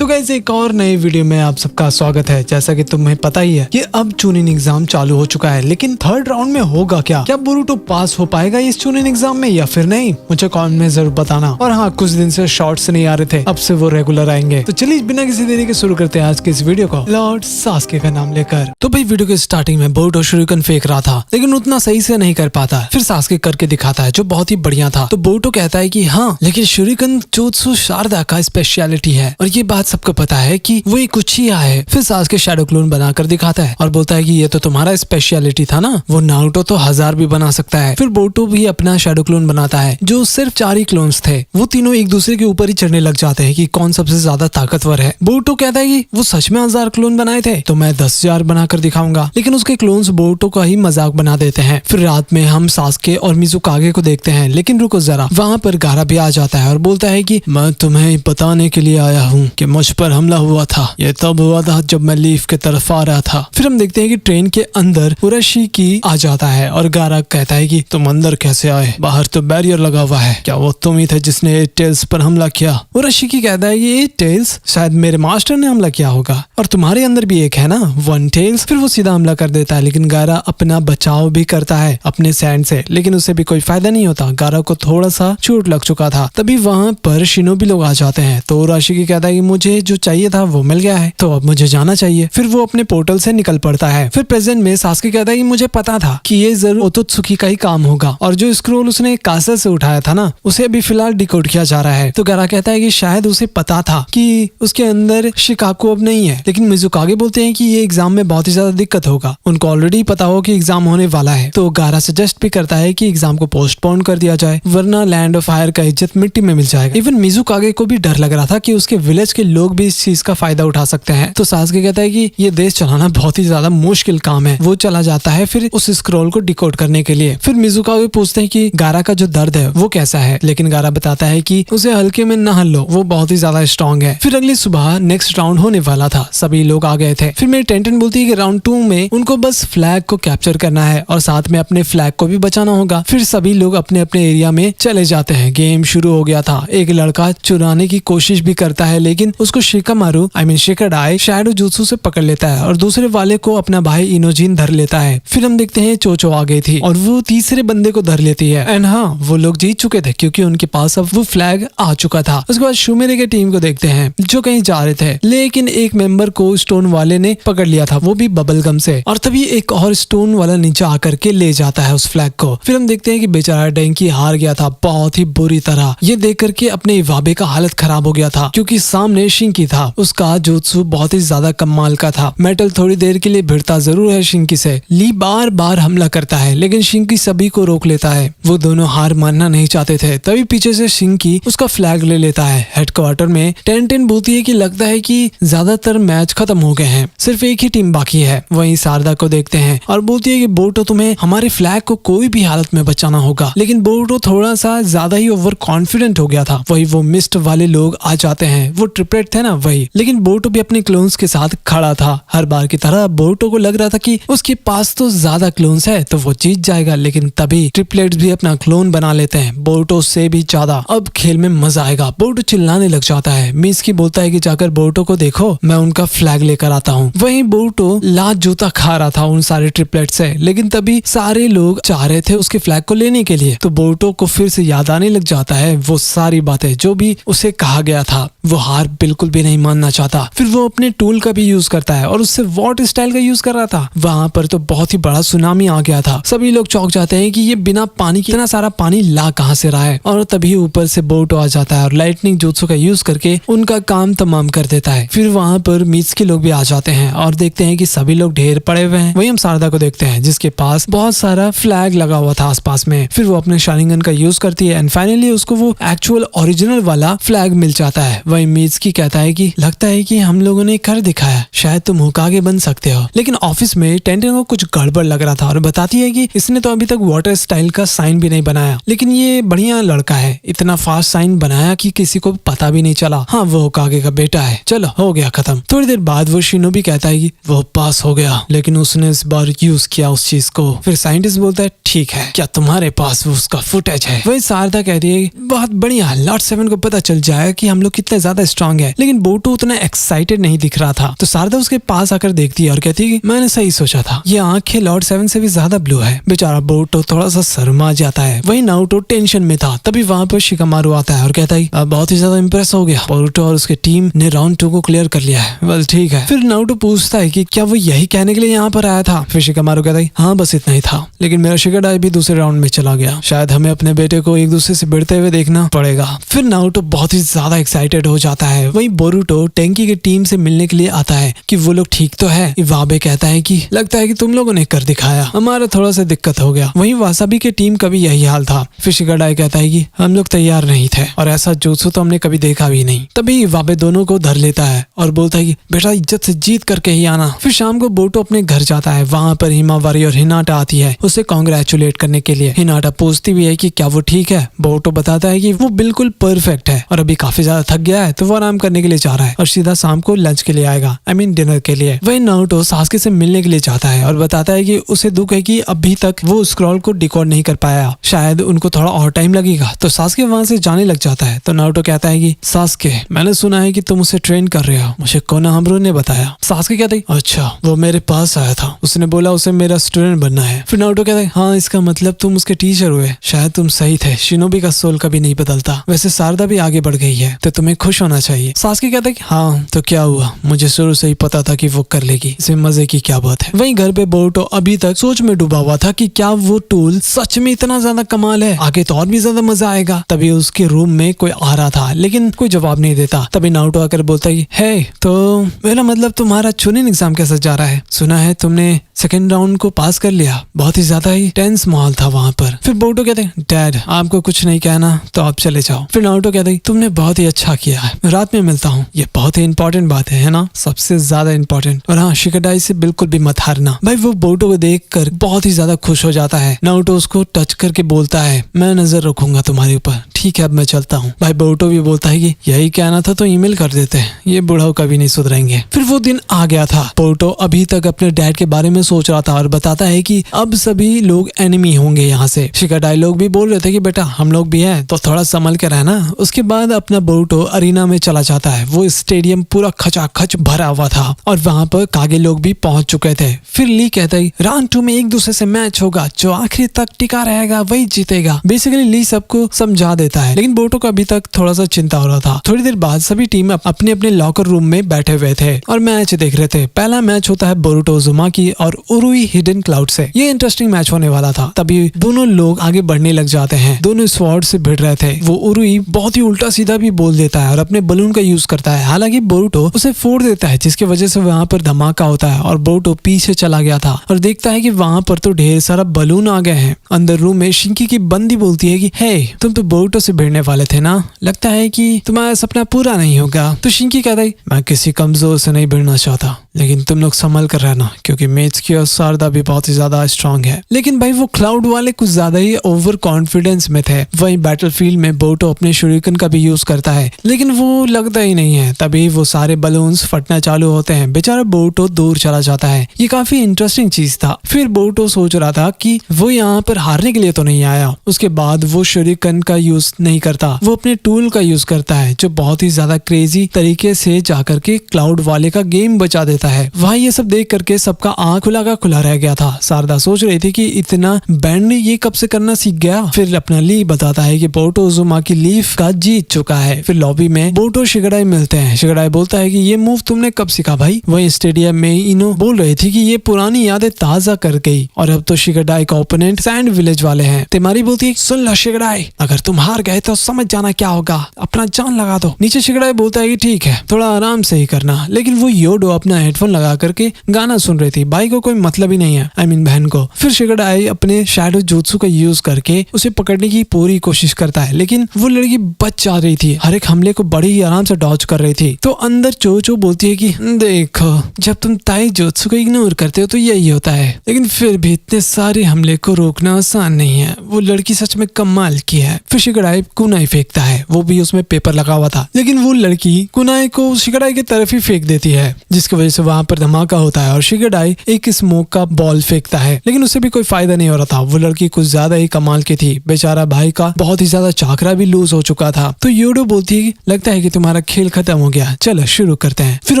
तो गाइस एक और नई वीडियो में आप सबका स्वागत है। जैसा कि तुम्हें पता ही है कि अब चूनिंग एग्जाम चालू हो चुका है, लेकिन थर्ड राउंड में होगा क्या बोरुटो पास हो पाएगा इस चूनिंग एग्जाम में या फिर नहीं, मुझे कमेंट में जरूर बताना। और हाँ, कुछ दिन से शॉर्ट्स नहीं आ रहे थे, अब से वो रेगुलर आएंगे। तो चलिए बिना किसी देरी के शुरू करते हैं आज के इस वीडियो को लॉर्ड सास्के का नाम लेकर। तो भाई वीडियो के स्टार्टिंग में बोरुटो शuriken फेंक रहा था, लेकिन उतना सही से नहीं कर पाता। फिर सास्के करके दिखाता है जो बहुत ही बढ़िया था। तो बोरुटो कहता है कि हाँ, लेकिन शuriken जुत्सु शारदा का स्पेशलिटी है और ये बात सबको पता है कि वो एक उचिया है। फिर सास्के शैडो क्लोन बनाकर दिखाता है और बोलता है कि ये तो तुम्हारा स्पेशलिटी था ना, वो नारुतो तो 1000 भी बना सकता है। फिर बोरुटो भी अपना शैडो क्लोन बनाता है जो सिर्फ 4 ही क्लोन्स थे। वो तीनों एक दूसरे के ऊपर ही चढ़ने लग जाते हैं कि कौन सबसे ज्यादा ताकतवर है। बोरुटो कहता है कि वो सच में 1000 क्लोन बनाए थे तो मैं 10,000 बनाकर दिखाऊंगा, लेकिन उसके क्लोन्स बोरुटो का ही मजाक बना देते हैं। फिर रात में हम सास्के और मिजुकागे को देखते हैं, लेकिन रुको जरा, वहाँ पर गारा भी आ जाता है और बोलता है कि मैं तुम्हें बताने के लिए आया हूँ कि मुझ पर हमला हुआ था। ये तब हुआ था जब मैं लीफ के तरफ आ रहा था। फिर हम देखते हैं कि ट्रेन के अंदर उराशिकी आ जाता है और गारा कहता है कि तुम अंदर कैसे आए, बाहर तो बैरियर लगा हुआ है, क्या वो तुम ही थे जिसने 8 टेल्स पर हमला किया? उराशिकी कहता है कि 8 टेल्स शायद मेरे मास्टर ने हमला किया होगा और तुम्हारे अंदर भी एक है ना 1 टेल्स। फिर वो सीधा हमला कर देता है, लेकिन गारा अपना बचाव भी करता है अपने सैंड से, लेकिन उससे भी कोई फायदा नहीं होता। गारा को थोड़ा सा चोट लग चुका था। तभी वहाँ पर शिनोबी लोग आ जाते हैं। तो उराशिकी कहता है कि मुझे जो चाहिए था वो मिल गया है, तो अब मुझे जाना चाहिए। फिर वो अपने पोर्टल से निकल पड़ता है। फिर प्रेजेंट में सास्के कहता है कि मुझे पता था कि ये जरूर ओतोत्सुकी का ही काम होगा और जो स्क्रोल उसने कासल से उठाया था ना, उसे अभी फिलहाल डिकोड किया जा रहा है। तो गारा कहता है कि शायद उसे पता था कि उसके अंदर शिकाको अब नहीं है, लेकिन मिजुकागे बोलते हैं कि ये एग्जाम में बहुत ही ज्यादा दिक्कत होगा। उनको ऑलरेडी पता हो कि एग्जाम होने वाला है। तो गारा सजेस्ट भी करता है कि एग्जाम को पोस्टपोन कर दिया जाए, वरना लैंड ऑफ फायर का इज्जत मिट्टी में मिल जाएगा। इवन मिजुकागे को भी डर लग रहा था कि उसके विलेज के लोग भी इस चीज का फायदा उठा सकते हैं। तो सास्के कहता है कि ये देश चलाना बहुत ही ज्यादा मुश्किल काम है। वो चला जाता है फिर उस स्क्रॉल को डिकोड करने के लिए। फिर मिजुकागे पूछते हैं कि गारा का जो दर्द है वो कैसा है, लेकिन गारा बताता है कि उसे हल्के में न लो, वो बहुत ही ज्यादा स्ट्रॉन्ग है। फिर अगली सुबह नेक्स्ट राउंड होने वाला था, सभी लोग आ गए थे। फिर मेरी टेंटन बोलती है कि राउंड 2 में उनको बस फ्लैग को कैप्चर करना है और साथ में अपने फ्लैग को भी बचाना होगा। फिर सभी लोग अपने अपने एरिया में चले जाते हैं। गेम शुरू हो गया था। एक लड़का चुराने की कोशिश भी करता है, लेकिन उसको शिकामारू शिकाडाई शैडो जुत्सु से पकड़ लेता है और दूसरे वाले को अपना भाई इनोजिन धर लेता है। फिर हम देखते हैं चोचो आ गई थी और वो तीसरे बंदे को धर लेती है। एंड हाँ, वो लोग जीत चुके थे क्योंकि उनके पास अब वो फ्लैग आ चुका था। उसके बाद शुमेरे के टीम को देखते हैं जो कहीं जा रहे थे, लेकिन एक मेंबर को स्टोन वाले ने पकड़ लिया था, वो भी बबल गम से। और तभी एक और स्टोन वाला नीचे आकर के ले जाता है उस फ्लैग को। फिर हम देखते हैं कि बेचारा डेंकी हार गया था बहुत ही बुरी तरह। ये देख करके अपने इवाबे का हालत खराब हो गया था क्योंकि सामने शिंकी था। उसका जुत्सु बहुत ही ज्यादा कमाल का था। मेटल थोड़ी देर के लिए भिड़ता जरूर है शिंकी से। ली बार बार हमला करता है, लेकिन शिंकी सभी को रोक लेता है। वो दोनों हार मानना नहीं चाहते थे। तभी पीछे से शिंकी उसका फ्लैग ले लेता है। हेडक्वार्टर में टेंटेन बोलती है कि लगता है कि ज्यादातर मैच खत्म हो गए हैं, सिर्फ एक ही टीम बाकी है। वहीं शारदा को देखते हैं और बोलती है कि बोरुटो तुम्हें हमारे फ्लैग को कोई भी हालत में बचाना होगा। लेकिन बोरुटो थोड़ा सा ज्यादा ही ओवर कॉन्फिडेंट हो गया था। वही वो मिस्ट वाले लोग आ जाते हैं, वो ट्रिपलेट थे ना वही। लेकिन बोरुटो भी अपने क्लोन्स के साथ खड़ा था। हर बार की तरह बोरुटो को लग रहा था कि उसके पास तो ज्यादा क्लोन्स है तो वो जीत जाएगा, लेकिन तभी ट्रिपलेट्स भी अपना क्लोन बना लेते हैं बोरुटो से भी ज्यादा। अब खेल में मजा आएगा। बोरुटो चिल्लाने लग जाता है। मिसकी बोलता है कि जाकर बोरुटो को देखो, मैं उनका फ्लैग लेकर आता हूँ। वहीं बोरुटो लात जूता खा रहा था उन सारे ट्रिपलेट से, लेकिन तभी सारे लोग चाह रहे थे उसके फ्लैग को लेने के लिए। तो बोरुटो को फिर से याद आने लग जाता है वो सारी बातें जो भी उसे कहा गया था। वो हार बिल्कुल भी नहीं मानना चाहता। फिर वो अपने टूल का भी यूज करता है और उससे वॉट स्टाइल का यूज कर रहा था। वहां पर तो बहुत ही बड़ा सुनामी आ गया था। सभी लोग चौंक जाते हैं कि ये बिना पानी के इतना सारा पानी ला कहां से रहा है। और तभी ऊपर से बोरुटो आ जाता है और लाइटनिंग जुत्सु का यूज करके उनका काम तमाम कर देता है। फिर वहां पर मित्सुकी लोग भी आ जाते हैं और देखते हैं कि सभी लोग ढेर पड़े हुए हैं। वही हम शारदा को देखते हैं जिसके पास बहुत सारा फ्लैग लगा हुआ था आसपास में। फिर वो अपने शारिंगन का यूज करती है एंड फाइनली उसको वो एक्चुअल ओरिजिनल वाला फ्लैग मिल जाता है। वही मित्सुकी कहता है कि लगता है कि हम लोगों ने कर दिखाया, शायद तुम होकागे बन सकते हो। लेकिन ऑफिस में टेंटेन को कुछ गड़बड़ लग रहा था और बताती है कि इसने तो अभी तक वाटर स्टाइल का साइन भी नहीं बनाया, लेकिन ये बढ़िया लड़का है, इतना फास्ट साइन बनाया कि किसी को पता भी नहीं चला। हाँ, वो होकागे का बेटा है। चलो हो गया खत्म। थोड़ी देर बाद वो शिनोबी कहता है कि वो पास हो गया, लेकिन उसने इस बार यूज किया उस चीज को। फिर साइंटिस्ट बोलता है ठीक है, क्या तुम्हारे पास वो उसका फुटेज है? वही शारदा कहती है बहुत बढ़िया, लॉर्ड 7 को पता चल जाएगा कि हम लोग कितने ज्यादा स्ट्रांग है। है, लेकिन बोरुतो उतना एक्साइटेड नहीं दिख रहा था। तो शारदा उसके पास आकर देखती है और कहती है कि मैंने सही सोचा था, ये आंखें लॉर्ड 7 से भी ज्यादा ब्लू है। बेचारा बोरुतो थोड़ा सा शर्मा जाता है। वही नारुतो टेंशन में था। तभी वहाँ पर शिकामारू आता है और कहता है अब बहुत ही ज्यादा इंप्रेस हो गया, बोरुतो और उसकी टीम ने राउंड 2 को क्लियर कर लिया है। वेल ठीक है। फिर नारुतो पूछता है कि क्या वो यही कहने के लिए यहाँ पर आया था। फिर शिकामारू कहता है हाँ बस इतना ही था, लेकिन मेरा शिकाडाई भी दूसरे राउंड में चला गया, शायद हमें अपने बेटे को एक दूसरे से भिड़ते हुए देखना पड़ेगा। फिर नारुतो बहुत ही ज्यादा एक्साइटेड हो जाता है। वहीं बोरुतो टेंकी की टीम से मिलने के लिए आता है कि वो लोग ठीक तो है। इवाबे कहता है कि लगता है कि तुम लोगों ने कर दिखाया, हमारा थोड़ा सा दिक्कत हो गया। वहीं वासाबी की टीम का भी यही हाल था। फिर शिकाडाई कहता है कि हम लोग तैयार नहीं थे और ऐसा जुत्सु तो हमने कभी देखा भी नहीं। तभी इवाबे दोनों को धर लेता है और बोलता है कि बेटा इज्जत से जीत करके ही आना। फिर शाम को बोरुतो अपने घर जाता है। वहाँ पर हिमावारी और हिनाटा आती है उसे कांग्रेचुलेट करने के लिए। हिनाटा पूछती भी है कि क्या वो ठीक है। बोरुतो बताता है कि वो बिल्कुल परफेक्ट है और अभी काफी ज्यादा थक गया है, तो वो आराम करने के लिए जा रहा है और सीधा शाम को लंच के लिए आएगा, डिनर के लिए। वही नारुतो सासुके से मिलने के लिए जाता है और बताता है कि उसे दुख है कि अभी तक वो स्क्रॉल को डिकोड नहीं कर पाया, शायद उनको थोड़ा और टाइम लगेगा। तो सासुके वहाँ से जाने लग जाता है। तो नारुतो कहता है कि सासुके मैंने सुना है कि तुम उसे ट्रेन कर रहे हो, मुझे कोनोहामारू ने बताया। सासुके कहता है अच्छा, वो मेरे पास आया था, उसने बोला उसे मेरा स्टूडेंट बनना है। फिर नारुतो कहता है हाँ इसका मतलब तुम उसके टीचर हुए, शायद तुम सही थे, शिनोबी का सोल कभी नहीं बदलता। वैसे शारदा भी आगे बढ़ गई है तो तुम्हें खुश होना चाहिए। सासुके कहता है कि हाँ तो क्या हुआ, मुझे शुरू से ही पता था कि वो कर लेगी, इसमें मजे की क्या बात है। वहीं घर पे बोरुतो अभी तक सोच में डूबा हुआ था कि क्या वो टूल सच में इतना ज्यादा कमाल है, आगे तो और भी ज्यादा मजा आएगा। तभी उसके रूम में कोई आ रहा था लेकिन कोई जवाब नहीं देता। तभी नारुतो आकर बोलता है हे तो मेरा मतलब तुम्हारा चुनिन एग्जाम कैसा जा रहा है, सुना है तुमने सेकेंड राउंड को पास कर लिया। बहुत ही ज्यादा ही टेंस माहौल था वहाँ पर। फिर बोरुतो कहते हैं डैड आपको कुछ नहीं कहना तो आप चले जाओ। फिर नारुतो कहते हैं तुमने बहुत ही अच्छा किया है, रात में मिलता हूँ, ये बहुत ही इंपॉर्टेंट बात है ना, सबसे ज्यादा इंपॉर्टेंट। और हाँ शिकाडाई से बिल्कुल भी मत हारना। भाई वो बोरुतो को देखकर बहुत ही ज्यादा खुश हो जाता है। नारुतो उसको टच करके बोलता है मैं नजर रखूंगा तुम्हारे ऊपर, ठीक है अब मैं चलता हूँ। भाई बोरुतो भी बोलता है कि यही कहना था तो ईमेल कर देते हैं, ये बुढ़ाओ कभी नहीं सुधरेंगे। फिर वो दिन आ गया था। बोरुतो अभी तक अपने डैड के बारे में सोच रहा था और बताता है कि अब सभी लोग एनिमी होंगे यहाँ से। शिकाडाई लोग भी बोल रहे थे कि बेटा हम लोग भी हैं तो थोड़ा संभल के रहना। उसके बाद अपना बोरुतो अरीना में चला जाता है। वो स्टेडियम पूरा खचाखच भरा हुआ था और वहाँ पर कागे लोग भी पहुंच चुके थे। फिर ली कहता है राउंड 2 में एक दूसरे से मैच होगा, जो आखिरी तक टिका रहेगा वही जीतेगा। बेसिकली ली सबको समझा देता है, लेकिन बोरुतो को अभी तक थोड़ा सा चिंता हो रहा था। थोड़ी देर बाद सभी टीम अपने अपने लॉकर रूम में बैठे हुए थे और मैच देख रहे थे। पहला मैच होता है बोरुतो उजुमाकी और उरुई हिडन क्लाउड से। ये इंटरेस्टिंग मैच होने वाला था। तभी दोनों लोग आगे बढ़ने लग जाते हैं। दोनों स्वॉर्ड से भिड़ रहे थे। वो उरुई बहुत ही उल्टा सीधा भी बोल देता है और अपने बलून का यूज करता है। हालांकि बोरुतो उसे फोड़ देता है, जिसकी वजह से वहाँ पर धमाका होता है और बोरुतो पीछे चला गया था और देखता है कि वहाँ पर तो ढेर सारा बलून आ गए हैं। अंदर रूम में शिंकी की बंदी बोलती है कि हे तुम तो बोरुतो से भिड़ने वाले थे ना, लगता है कि तुम्हारा सपना पूरा नहीं होगा। तो शिंकी कहता है मैं किसी कमजोर से नहीं भिड़ना चाहता, लेकिन तुम लोग संभल कर रहना क्योंकि मेत्सुकी और शारदा भी बहुत ही ज्यादा स्ट्रांग है। लेकिन भाई वो क्लाउड वाले कुछ ज्यादा ही ओवर कॉन्फिडेंस में थे। वहीं बैटलफील्ड में बोरुतो अपने शूरिकन का भी यूज करता है, लेकिन वो लगता ही नहीं है। तभी वो सारे बलून्स फटना चालू होते हैं। बेचारा बोरुतो दूर चला जाता है। ये काफी इंटरेस्टिंग चीज था। फिर बोरुतो सोच रहा था कि वो यहाँ पर हारने के लिए तो नहीं आया। उसके बाद वो शूरिकन का यूज नहीं करता, वो अपने टूल का यूज करता है, जो बहुत ही ज्यादा क्रेजी तरीके से जाकर के क्लाउड वाले का गेम बचा देता है। वहाँ ये सब देख करके सबका आँख खुला का खुला रह गया था। शारदा सोच रही थी कि इतना बैंड ये कब से करना सीख गया। फिर अपना ली बताता है कि बोरुतो उजुमाकी लीफ का जीत चुका है। फिर लॉबी में बोरुतो शिकाडाई मिलते हैं। शिकाडाई बोलता है कि ये मूव तुमने कब सीखा भाई। वहीं स्टेडियम में इनो बोल रही थी कि ये पुरानी यादें ताजा कर गई और अब तो शिकाडाई का ओपोनेंट सैंड विलेज वाले हैं। तेमारी बोलती है सुन लो शिकाडाई, अगर तुम हार गए तो समझ जाना क्या होगा, अपना जान लगा दो। नीचे शिकाडाई बोलता है कि ठीक है थोड़ा आराम से ही करना, लेकिन वो योडो अपना हेडफोन लगा करके गाना सुन रही थी। भाई को कोई मतलब ही नहीं है, बहन को। फिर शिकाडाई अपने शैडो जुत्सु का यूज करके उसे पकड़ने की पूरी कोशिश करता है, लेकिन वो लड़की बच जा रही थी। हर एक हमले को बड़ी ही आराम से डॉज कर रही थी। तो अंदर चो बोलती है कि देखो जब तुम ताई जुत्सु को इग्नोर करते हो तो यही होता है, लेकिन फिर भी इतने सारे हमले को रोकना आसान नहीं है। वो लड़की सच में कमाल की है। फिर शिकाडाई कुनाई फेंकता है, वो भी उसमें पेपर लगा हुआ था, लेकिन वो लड़की कुनाई को शिकाडाई की तरफ ही फेंक देती है, जिसकी वजह से से वहाँ पर धमाका होता है और शिगेडाई एक स्मोक का बॉल फेंकता है, लेकिन उससे भी कोई फायदा नहीं हो रहा था। वो लड़की कुछ ज्यादा ही कमाल की थी। बेचारा भाई का बहुत ही ज्यादा चाकरा भी लूज हो चुका था। तो योडो बोलती है लगता है कि तुम्हारा खेल खत्म हो गया, चलो शुरू करते हैं। फिर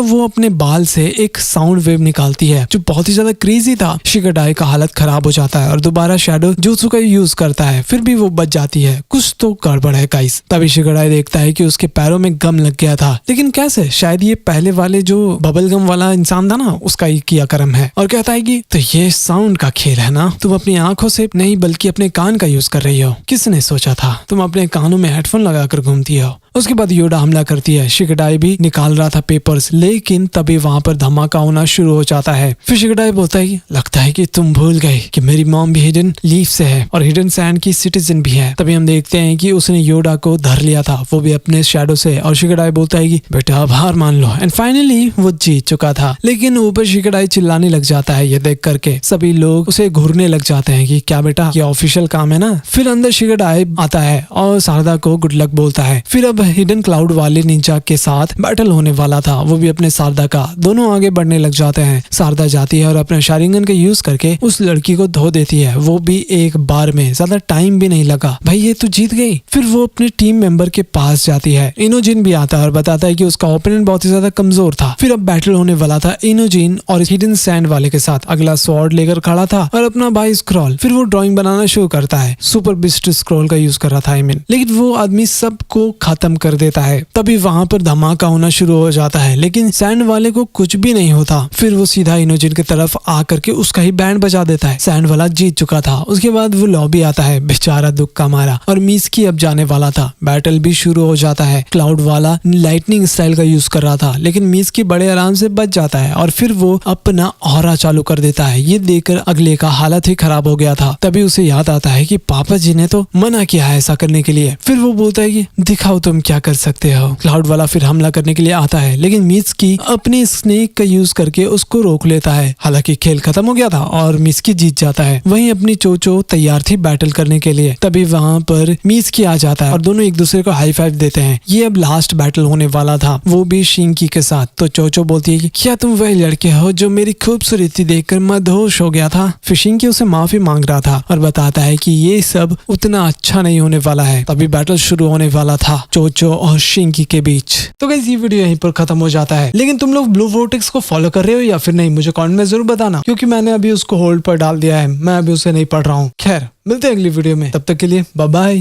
वो अपने बाल से एक साउंड वेव निकालती है जो बहुत ही ज्यादा क्रेजी था। शिगेडाई का हालत खराब हो जाता है और दोबारा शैडो जुत्सु का यूज करता है, फिर भी वो बच जाती है। कुछ तो गड़बड़ है गाइस। तभी शिगेडाई देखता है कि उसके पैरों में गम लग गया था, लेकिन कैसे? शायद ये पहले वाले जो बबल गम वाला इंसान था ना, उसका ही किया कर्म है। और कहता है कि तो ये साउंड का खेल है ना, तुम अपनी आंखों से नहीं बल्कि अपने कान का यूज कर रही हो। किसने सोचा था तुम अपने कानों में हेडफोन लगाकर घूमती हो। उसके बाद योडा हमला करती है। शिगेडाई भी निकाल रहा था पेपर्स, लेकिन तभी वहाँ पर धमाका होना शुरू हो जाता है। फिर शिगेडाई बोलता है लगता है कि तुम भूल गए कि मेरी मॉम भी हिडन लीफ से है और हिडन सैंड की सिटीजन भी है। तभी हम देखते हैं कि उसने योडा को धर लिया था, वो भी अपने शैडो से। और शिगेडाई बोलता है कि बेटा अब हार मान लो। एंड फाइनली वो जीत चुका था। लेकिन ऊपर शिगेडाई चिल्लाने लग जाता है। ये देख करके सभी लोग उसे घूरने लग जाते हैं कि क्या बेटा ये ऑफिशियल काम है ना। फिर अंदर शिगेडाई आता है और शारदा को गुड लक बोलता है। फिर अब हिडन क्लाउड वाले निंजा के साथ बैटल होने वाला था, वो भी अपने शारदा का। दोनों आगे बढ़ने लग जाते हैं। शारदा जाती है और अपने शारिंगन का यूज करके उस लड़की को धो देती है, वो भी एक बार में। ज्यादा टाइम भी नहीं लगा, भाई ये तो जीत गई। फिर वो अपने टीम मेंबर के पास जाती है। इनोजिन भी आता है और बताता है कि उसका ओपोनेंट बहुत ही ज्यादा कमजोर था। फिर अब बैटल होने वाला था इनोजिन और हिडन सैंड वाले के साथ। अगला स्वॉर्ड लेकर खड़ा था और अपना भाई स्क्रॉल। फिर वो ड्राइंग बनाना शुरू करता है। सुपर बिस्ट स्क्रॉल का यूज कर रहा था लेकिन वो आदमी सबको खत्म कर देता है। तभी वहाँ पर धमाका होना शुरू हो जाता है, लेकिन सैंड वाले को कुछ भी नहीं होता। फिर वो सीधा इनोजिन की तरफ आकर के उसका ही बैंड बजा देता है। सैंड वाला जीत चुका था। उसके बाद वो लॉबी आता है, बेचारा दुख का मारा, और मिस्की अब जाने वाला था। बैटल भी शुरू हो जाता है। क्लाउड वाला लाइटनिंग स्टाइल का यूज कर रहा था, लेकिन मिस्की बड़े आराम से बच जाता है और फिर वो अपना ऑरा चालू कर देता है। ये देखकर अगले का हालत ही खराब हो गया था। तभी उसे याद आता है कि पापा जी ने तो मना किया है ऐसा करने के लिए। फिर वो बोलता है कि दिखाओ तुम क्या कर सकते हो। क्लाउड वाला फिर हमला करने के लिए आता है, लेकिन मिस्की अपने स्नेक का यूज करके उसको रोक लेता है। हालांकि खेल खत्म हो गया था और मिस्की जीत जाता है। वहीं अपनी चोचो तैयार थी बैटल करने के लिए। तभी वहाँ पर मिस्की आ जाता है और दोनों एक दूसरे को हाई फाइव देते हैं। ये अब लास्ट बैटल होने वाला था, वो भी शिंकी के साथ। तो चोचो बोलती है कि क्या तुम वही लड़के हो जो मेरी खूबसूरती देखकर मदहोश हो गया था। फिर शिंकी उसे माफी मांग रहा था और बताता है कि ये सब उतना अच्छा नहीं होने वाला है। तभी बैटल शुरू होने वाला था चोचो और शिंकी के बीच। तो गाइस ये वीडियो यहीं पर खत्म हो जाता है, लेकिन तुम लोग ब्लू वोर्टेक्स को फॉलो कर रहे हो या फिर नहीं, मुझे कमेंट में जरूर बताना, क्योंकि मैंने अभी उसको होल्ड पर डाल दिया है। मैं अभी उसे नहीं पढ़ रहा हूँ। खैर मिलते हैं अगली वीडियो में, तब तक के लिए बाय बाय।